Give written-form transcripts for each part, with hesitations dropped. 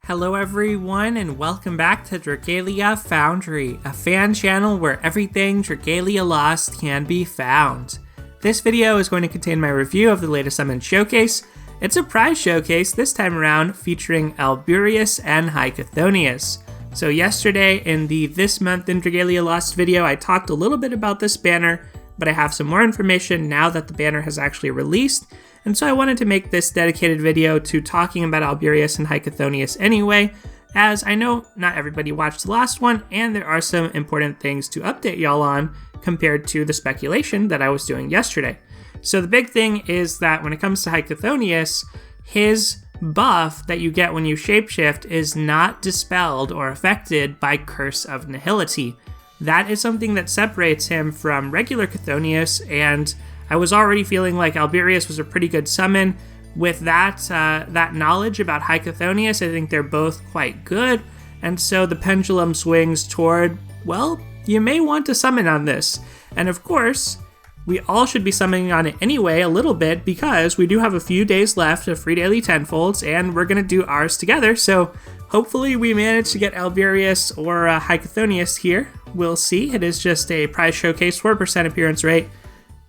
Hello everyone and welcome back to Dragalia Foundry, a fan channel where everything Dragalia Lost can be found. This video is going to contain my review of the latest Summon Showcase. It's a prize showcase this time around featuring Alberius and High Chthonius. So yesterday in the This Month in Dragalia Lost video, I talked a little bit about this banner, but I have some more information now that the banner has actually released. And so I wanted to make this dedicated video to talking about Alberius and High Chthonius anyway, as I know not everybody watched the last one, and there are some important things to update y'all on compared to the speculation that I was doing yesterday. So the big thing is that when it comes to High Chthonius, his buff that you get when you shapeshift is not dispelled or affected by Curse of Nihility. That is something that separates him from regular Cthonius, and I was already feeling like Alberius was a pretty good summon. With that knowledge about High Chthonius, I think they're both quite good, and so the pendulum swings toward, well, you may want to summon on this. And of course, we all should be summoning on it anyway a little bit, because we do have a few days left of free daily tenfolds, and we're going to do ours together, so hopefully we manage to get Alberius or High Chthonius here. We'll see. It is just a prize showcase, 4% appearance rate.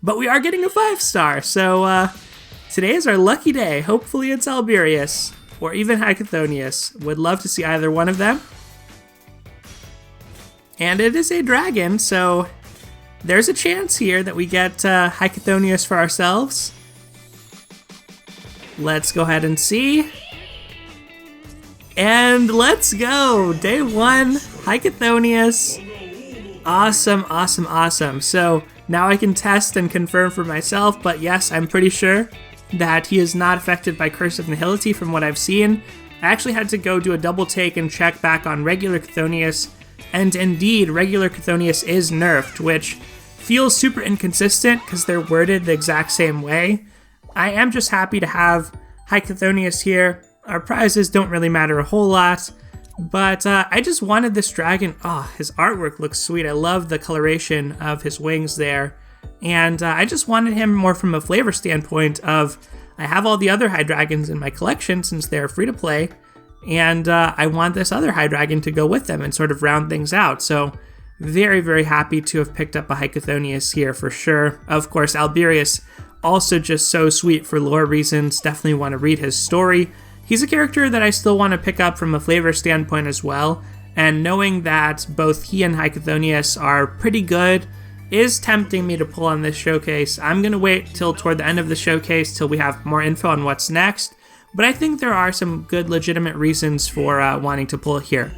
But we are getting a 5-star, so today is our lucky day. Hopefully it's Alberius, or even High Chthonius. Would love to see either one of them. And it is a dragon, so there's a chance here that we get High Chthonius for ourselves. Let's go ahead and see. And let's go! Day 1, High Chthonius. Awesome, awesome, awesome. So now I can test and confirm for myself, but yes, I'm pretty sure that he is not affected by Curse of Nihility from what I've seen. I actually had to go do a double take and check back on regular Cthonius, and indeed, regular Cthonius is nerfed, which feels super inconsistent because they're worded the exact same way. I am just happy to have High Chthonius here. Our prizes don't really matter a whole lot, but I just wanted this dragon. Oh, his artwork looks sweet. I love the coloration of his wings there. And I just wanted him more from a flavor standpoint of, I have all the other high dragons in my collection since they're free to play, and I want this other high dragon to go with them and sort of round things out. So very, very happy to have picked up a High Chthonius here for sure. Of course, Alberius, also just so sweet for lore reasons. Definitely want to read his story. He's a character that I still want to pick up from a flavor standpoint as well, and knowing that both he and High Chthonius are pretty good is tempting me to pull on this showcase. I'm going to wait till toward the end of the showcase till we have more info on what's next, but I think there are some good legitimate reasons for wanting to pull here.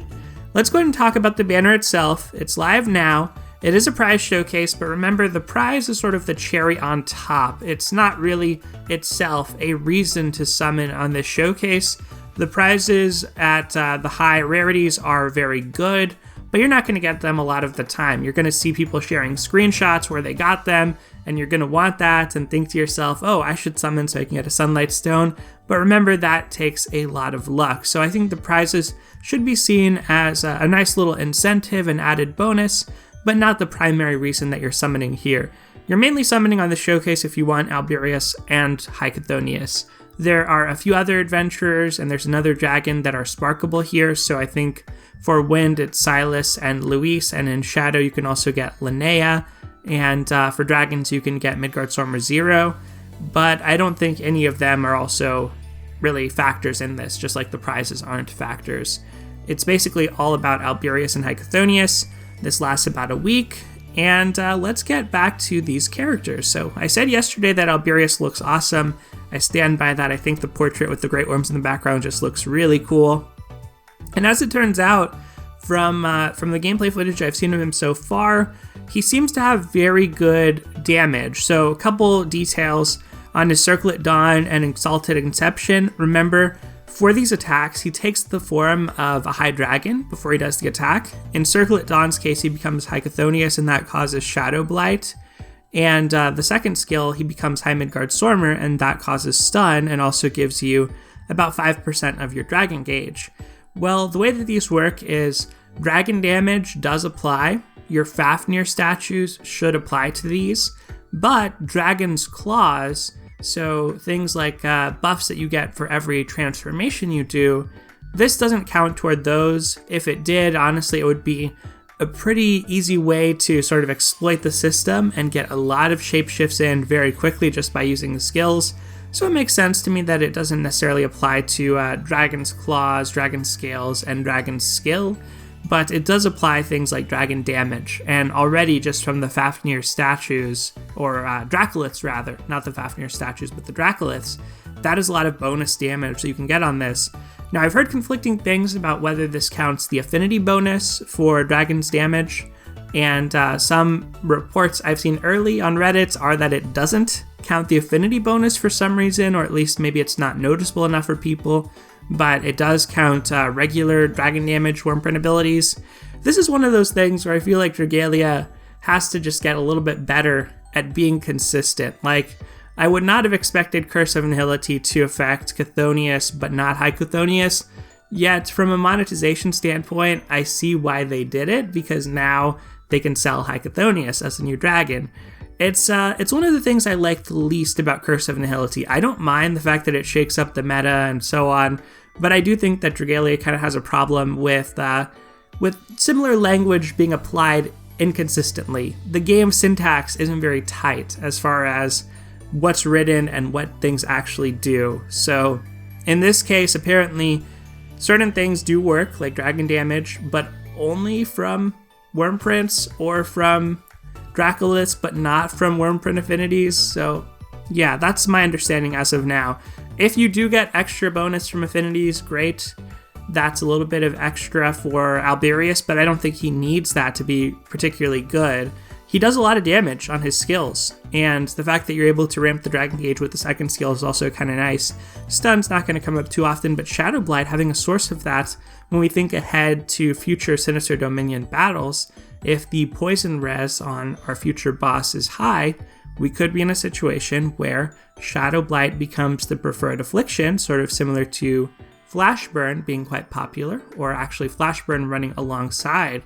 Let's go ahead and talk about the banner itself. It's live now. It is a prize showcase, but remember, the prize is sort of the cherry on top. It's not really itself a reason to summon on this showcase. The prizes at the high rarities are very good, but you're not going to get them a lot of the time. You're going to see people sharing screenshots where they got them, and you're going to want that and think to yourself, oh, I should summon so I can get a Sunlight Stone. But remember, that takes a lot of luck. So I think the prizes should be seen as a nice little incentive and added bonus, but not the primary reason that you're summoning here. You're mainly summoning on the showcase if you want Alberius and High Chthonius. There are a few other adventurers, and there's another dragon that are sparkable here, so I think for Wind it's Silas and Luis, and in Shadow you can also get Linnea, and for dragons you can get Midgardstormer 0, but I don't think any of them are also really factors in this, just like the prizes aren't factors. It's basically all about Alberius and High Chthonius. This lasts about a week, and let's get back to these characters. So I said yesterday that Alberius looks awesome. I stand by that. I think the portrait with the great worms in the background just looks really cool. And as it turns out, from the gameplay footage I've seen of him so far, he seems to have very good damage. So a couple details on his Circlet Dawn and Exalted Inception. Remember, for these attacks, he takes the form of a high dragon before he does the attack. In Circlet Dawn's case, he becomes High Chthonius, and that causes Shadow Blight. And the second skill, he becomes High Midgardstormer, and that causes Stun, and also gives you about 5% of your dragon gauge. Well, the way that these work is dragon damage does apply. Your Fafnir statues should apply to these, but Dragon's Claws, so things like buffs that you get for every transformation you do, This doesn't count toward those. If it did, honestly, it would be a pretty easy way to sort of exploit the system and get a lot of shapeshifts in very quickly just by using the skills. So it makes sense to me that it doesn't necessarily apply to Dragon's Claws, Dragon Scales, and Dragon's Skill, but it does apply things like Dragon Damage. And already just from the Fafnir statues, or Dracoliths rather, not the Fafnir statues, but the Dracoliths, that is a lot of bonus damage that you can get on this. Now, I've heard conflicting things about whether this counts the affinity bonus for Dragon's damage, and some reports I've seen early on Reddit are that it doesn't count the affinity bonus for some reason, or at least maybe it's not noticeable enough for people, but it does count regular dragon damage Wyrmprint abilities. This is one of those things where I feel like Dragalia has to just get a little bit better at being consistent. Like, I would not have expected Curse of Nihility to affect Cthonius, but not High Chthonius. Yet, from a monetization standpoint, I see why they did it, because now they can sell High Chthonius as a new dragon. It's one of the things I like the least about Curse of Nihility. I don't mind the fact that it shakes up the meta and so on, but I do think that Dragalia kind of has a problem with similar language being applied inconsistently. The game syntax isn't very tight as far as what's written and what things actually do. So in this case, apparently certain things do work, like dragon damage, but only from Wyrmprints or from Dracoliths, but not from Wyrmprint affinities. So yeah, that's my understanding as of now. If you do get extra bonus from affinities, great. That's a little bit of extra for Alberius, but I don't think he needs that to be particularly good. He does a lot of damage on his skills, and the fact that you're able to ramp the Dragon Gauge with the second skill is also kind of nice. Stun's not going to come up too often, but Shadow Blight having a source of that when we think ahead to future Sinister Dominion battles. If the poison res on our future boss is high, we could be in a situation where Shadow Blight becomes the preferred affliction, sort of similar to Flashburn being quite popular, or actually Flashburn running alongside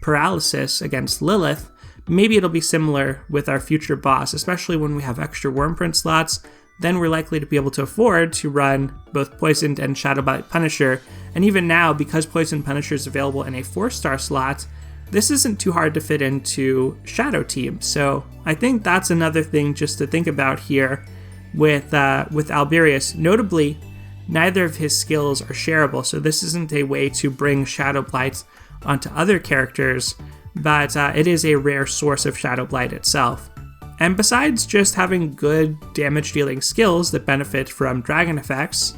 paralysis against Lilith. Maybe it'll be similar with our future boss, especially when we have extra Wyrmprint slots. Then we're likely to be able to afford to run both Poisoned and Shadow Blight Punisher. And even now, because Poisoned Punisher is available in a 4-star slot, this isn't too hard to fit into Shadow Team. So I think that's another thing just to think about here with Alberius. Notably, neither of his skills are shareable, so this isn't a way to bring Shadow Blight onto other characters, but it is a rare source of Shadow Blight itself. And besides just having good damage dealing skills that benefit from dragon effects,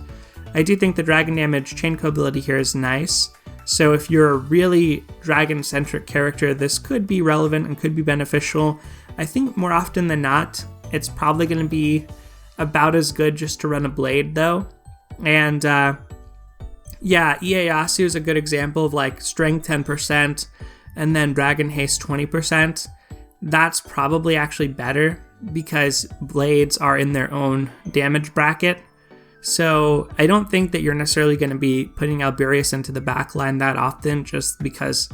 I do think the dragon damage chain code ability here is nice. So if you're a really dragon centric character, this could be relevant and could be beneficial. I think more often than not, it's probably going to be about as good just to run a blade though. And yeah, Ieyasu is a good example of like strength 10% and then dragon haste 20%. That's probably actually better because blades are in their own damage bracket. So I don't think that you're necessarily going to be putting Alberius into the backline that often just because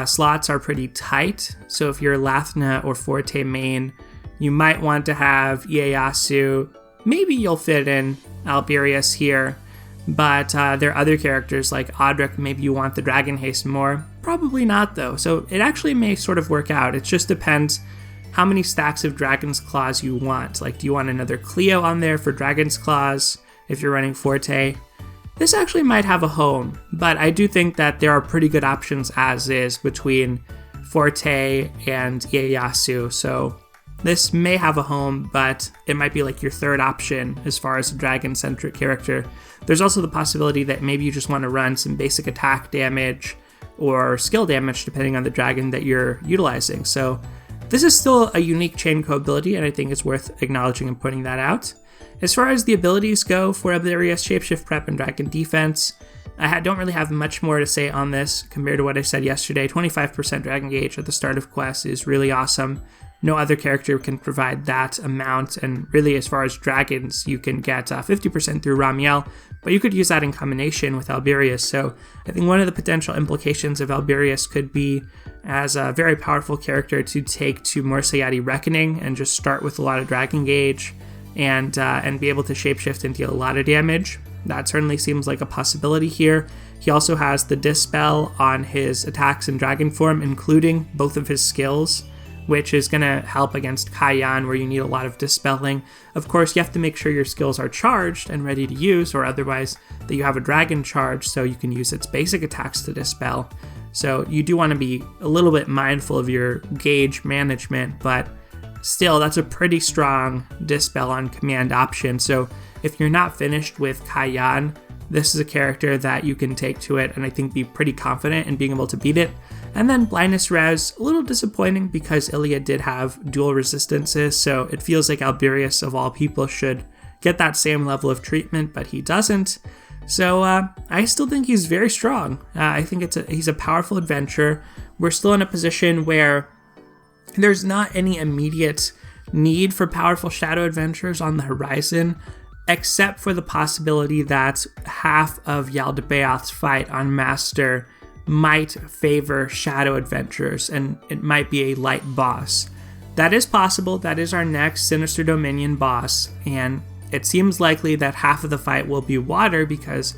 slots are pretty tight. So if you're Lathna or Forte main, you might want to have Ieyasu. Maybe you'll fit in Alberius here. But there are other characters like Audric, maybe you want the Dragon Haste more. Probably not though, so it actually may sort of work out. It just depends how many stacks of Dragon's Claws you want. Like, do you want another Cleo on there for Dragon's Claws if you're running Forte? This actually might have a home, but I do think that there are pretty good options as is between Forte and Ieyasu, so this may have a home, but it might be like your third option as far as a dragon-centric character. There's also the possibility that maybe you just want to run some basic attack damage or skill damage depending on the dragon that you're utilizing. So this is still a unique chain code ability, and I think it's worth acknowledging and pointing that out. As far as the abilities go for Alberius, Shapeshift Prep, and Dragon Defense, I don't really have much more to say on this compared to what I said yesterday. 25% Dragon Gauge at the start of quests is really awesome. No other character can provide that amount, and really as far as dragons, you can get 50% through Ramiel, but you could use that in combination with Alberius. So I think one of the potential implications of Alberius could be as a very powerful character to take to Morsayati Reckoning and just start with a lot of Dragon Gauge and be able to shapeshift and deal a lot of damage. that certainly seems like a possibility here. He also has the Dispel on his attacks in Dragon form, including both of his skills, which is going to help against Kaiyan, where you need a lot of dispelling. Of course, you have to make sure your skills are charged and ready to use, or otherwise that you have a dragon charge so you can use its basic attacks to dispel. So you do want to be a little bit mindful of your gauge management, but still, that's a pretty strong dispel on command option. So if you're not finished with Kaiyan, this is a character that you can take to it and I think be pretty confident in being able to beat it. And then Blindness Res, a little disappointing because Ilya did have dual resistances, so it feels like Alberius of all people should get that same level of treatment, but he doesn't. So I still think he's very strong. I think he's a powerful adventurer. We're still in a position where there's not any immediate need for powerful shadow adventurers on the horizon, except for the possibility that half of Yaldabaoth's fight on Master might favor shadow adventurers, and it might be a light boss. That is possible. That is our next Sinister Dominion boss, and it seems likely that half of the fight will be water because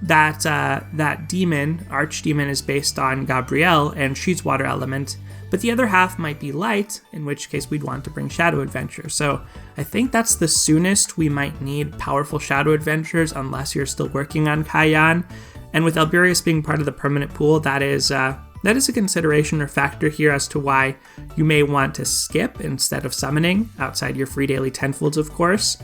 that demon, Archdemon, is based on Gabrielle, and she's water element. But the other half might be light, in which case we'd want to bring Shadow Adventure. So I think that's the soonest we might need powerful Shadow Adventures, unless you're still working on Kaiyan. And with Alberius being part of the permanent pool, that is a consideration or factor here as to why you may want to skip instead of summoning, outside your free daily tenfolds, of course.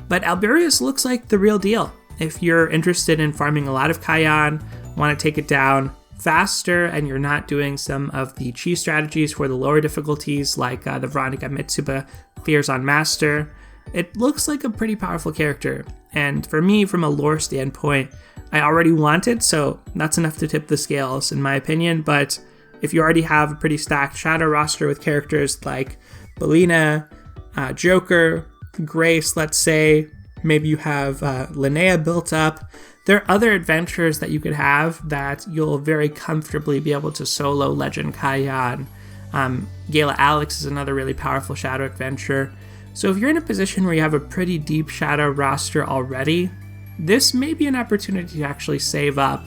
But Alberius looks like the real deal. If you're interested in farming a lot of Kaiyan, want to take it down faster, and you're not doing some of the chi strategies for the lower difficulties like the Veronica Mitsuba Fears on Master, it looks like a pretty powerful character. And for me, from a lore standpoint, I already want it, so that's enough to tip the scales in my opinion. But if you already have a pretty stacked shadow roster with characters like Belina, Joker, Grace, let's say, maybe you have Linnea built up, there are other adventures that you could have that you'll very comfortably be able to solo Legend Kaiyan. Gala Alex is another really powerful shadow adventure. So if you're in a position where you have a pretty deep shadow roster already, this may be an opportunity to actually save up.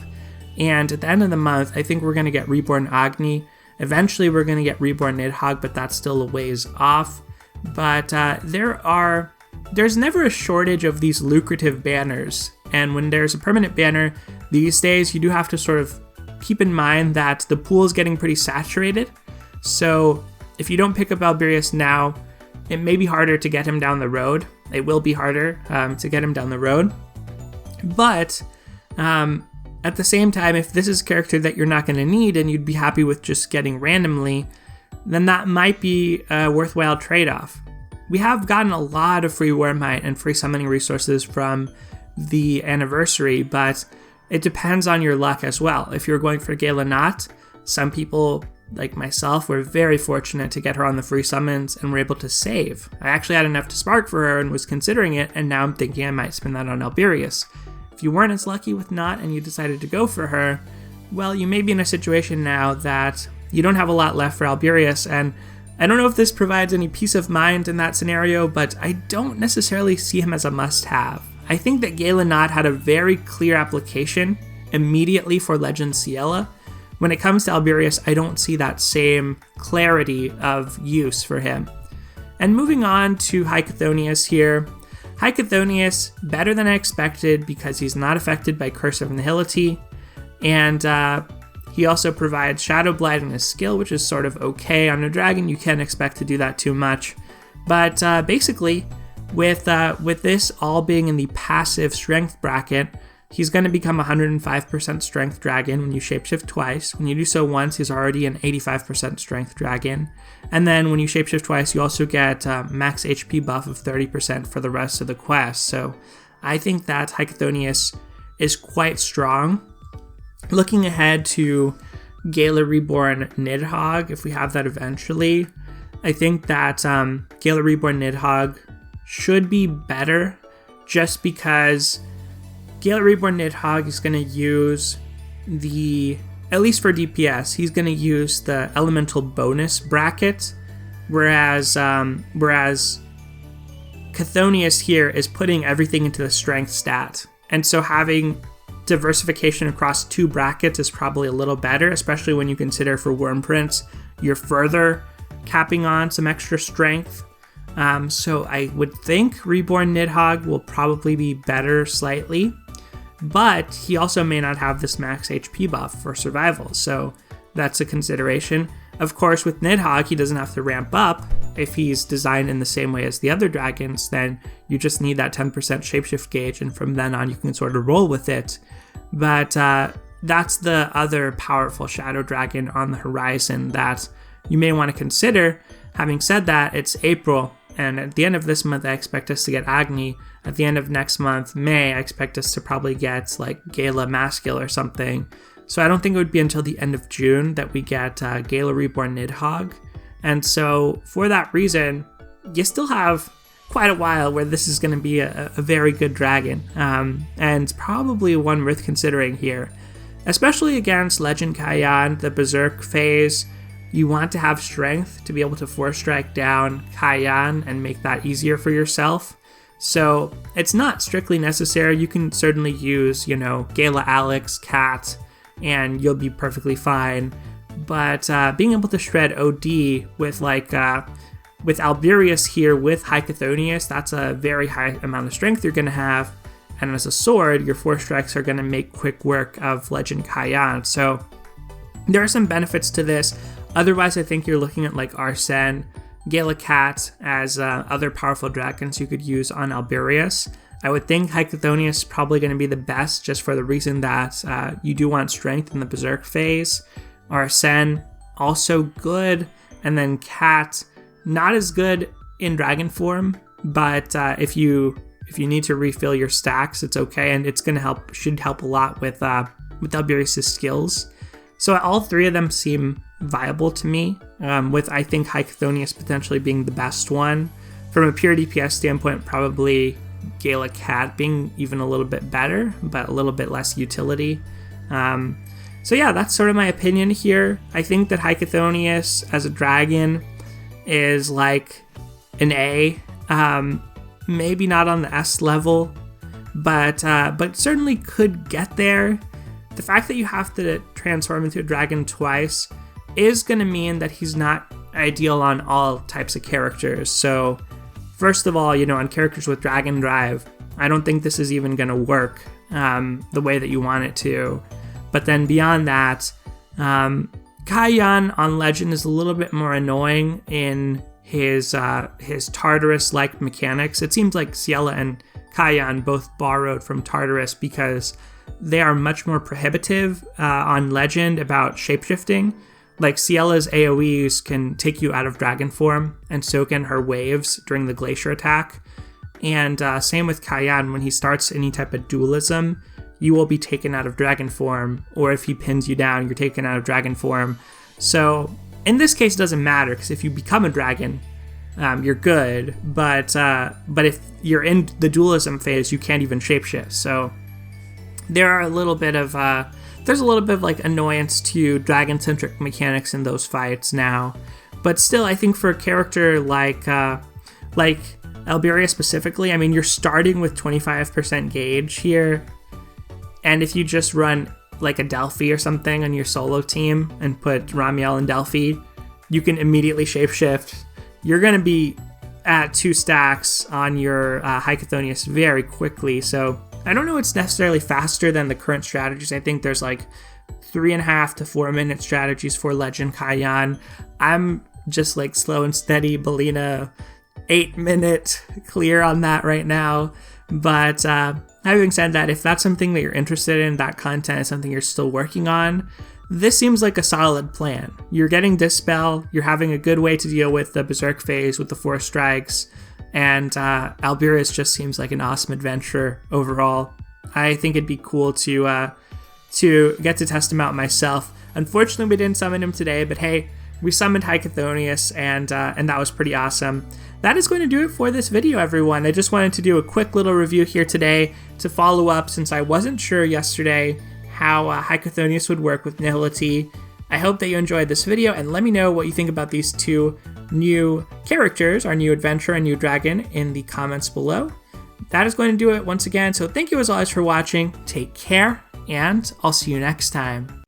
And at the end of the month, I think we're going to get Reborn Agni. Eventually we're going to get Reborn Nidhogg, but that's still a ways off. But there's never a shortage of these lucrative banners. And when there's a permanent banner these days, you do have to sort of keep in mind that the pool is getting pretty saturated. So if you don't pick up Alberius now, it may be harder to get him down the road. It will be harder to get him down the road. But at the same time, if this is a character that you're not going to need and you'd be happy with just getting randomly, then that might be a worthwhile trade-off. We have gotten a lot of free Wormite and free summoning resources from the anniversary, but it depends on your luck as well. If you're going for Gala Knot, some people like myself were very fortunate to get her on the free summons and were able to save. I actually had enough to spark for her and was considering it, and now I'm thinking I might spend that on Alberius. If you weren't as lucky with Knot and you decided to go for her, well, you may be in a situation now that you don't have a lot left for Alberius, and I don't know if this provides any peace of mind in that scenario, but I don't necessarily see him as a must-have. I think that Gala Knot had a very clear application immediately for Legend Ciela. When it comes to Alberius, I don't see that same clarity of use for him. And moving on to High Chthonius here. High Chthonius, better than I expected because he's not affected by Curse of Nihility, and he also provides Shadow Blight in his skill, which is sort of okay. On a dragon, you can't expect to do that too much. But basically, with this all being in the passive strength bracket, he's going to become 105% strength dragon when you shapeshift twice. When you do so once, he's already an 85% strength dragon. And then when you shapeshift twice, you also get max HP buff of 30% for the rest of the quest. So I think that High Chthonius is quite strong. Looking ahead to Gala Reborn Nidhogg, if we have that eventually, I think that Gala Reborn Nidhogg should be better just because Gala Reborn Nidhogg is going to use at least for DPS, he's going to use the elemental bonus bracket, whereas Chthonius here is putting everything into the strength stat. And so having diversification across 2 brackets is probably a little better, especially when you consider for worm prints, you're further capping on some extra strength. So I would think Reborn Nidhogg will probably be better slightly, but he also may not have this max HP buff for survival, so that's a consideration. Of course, with Nidhogg, he doesn't have to ramp up. If he's designed in the same way as the other dragons, then you just need that 10% shapeshift gauge, and from then on you can sort of roll with it. But that's the other powerful shadow dragon on the horizon that you may want to consider. Having said that, it's April, and at the end of this month I expect us to get Agni. At the end of next month, May, I expect us to probably get like Gala Mascule or something. So I don't think it would be until the end of June that we get Gala Reborn Nidhogg. And so for that reason, you still have quite a while where this is going to be a very good dragon, and probably one worth considering here, especially against Legend Kaiyan, the Berserk phase. You want to have strength to be able to 4-strike down Kaiyan and make that easier for yourself. So it's not strictly necessary. You can certainly use, Gala Alex, Cat, and you'll be perfectly fine. But being able to shred OD with with Alberius here with High Chthonius, that's a very high amount of strength you're going to have. And as a sword, your 4 strikes are going to make quick work of Legend Kaiyan. So there are some benefits to this. Otherwise, I think you're looking at like Arsene, Gala Cat as other powerful dragons you could use on Alberius. I would think High Chthonius is probably going to be the best, just for the reason that you do want strength in the Berserk phase. Arsene, also good. And then Cat, not as good in dragon form, but if you need to refill your stacks, it's okay, and it's going to should help a lot with Alberius' skills. So all 3 of them seem viable to me, with I think High Chthonius potentially being the best one. From a pure DPS standpoint, probably Gala Cat being even a little bit better, but a little bit less utility. So yeah, that's sort of my opinion here. I think that High Chthonius as a dragon is like an A, maybe not on the S level, but certainly could get there. The fact that you have to transform into a dragon twice is going to mean that he's not ideal on all types of characters. So first of all, on characters with Dragon Drive, I don't think this is even going to work the way that you want it to. But then beyond that, Kaiyan on Legend is a little bit more annoying in his Tartarus-like mechanics. It seems like Ciela and Kaiyan both borrowed from Tartarus because they are much more prohibitive on Legend about shapeshifting. Like Ciela's AoEs can take you out of dragon form, and so can her waves during the glacier attack. And same with Kaiyan, when he starts any type of dualism, you will be taken out of dragon form, or if he pins you down, you're taken out of dragon form. So in this case, it doesn't matter, because if you become a dragon, you're good. But if you're in the dualism phase, you can't even shapeshift. So there are a little bit of there's a little bit of like annoyance to dragon-centric mechanics in those fights now. But still, I think for a character like Alberius specifically, I mean, you're starting with 25% gauge here. And if you just run like a Delphi or something on your solo team and put Ramiel and Delphi, you can immediately shapeshift. You're going to be at 2 stacks on your High Chthonius very quickly. So I don't know it's necessarily faster than the current strategies. I think there's like 3.5 to 4 minute strategies for Legend Kaiyan. I'm just like slow and steady Belina 8-minute clear on that right now. But having said that, if that's something that you're interested in, that content is something you're still working on, this seems like a solid plan. You're getting Dispel, you're having a good way to deal with the Berserk phase with the 4 strikes, and Alberius just seems like an awesome adventure overall. I think it'd be cool to get to test him out myself. Unfortunately, we didn't summon him today, but hey, we summoned High Chthonius, and that was pretty awesome. That is going to do it for this video, everyone. I just wanted to do a quick little review here today to follow up, since I wasn't sure yesterday how High Chthonius would work with Nihility. I hope that you enjoyed this video, and let me know what you think about these 2 new characters, our new adventure and new dragon, in the comments below. that is going to do it once again. So thank you as always for watching. Take care, and I'll see you next time.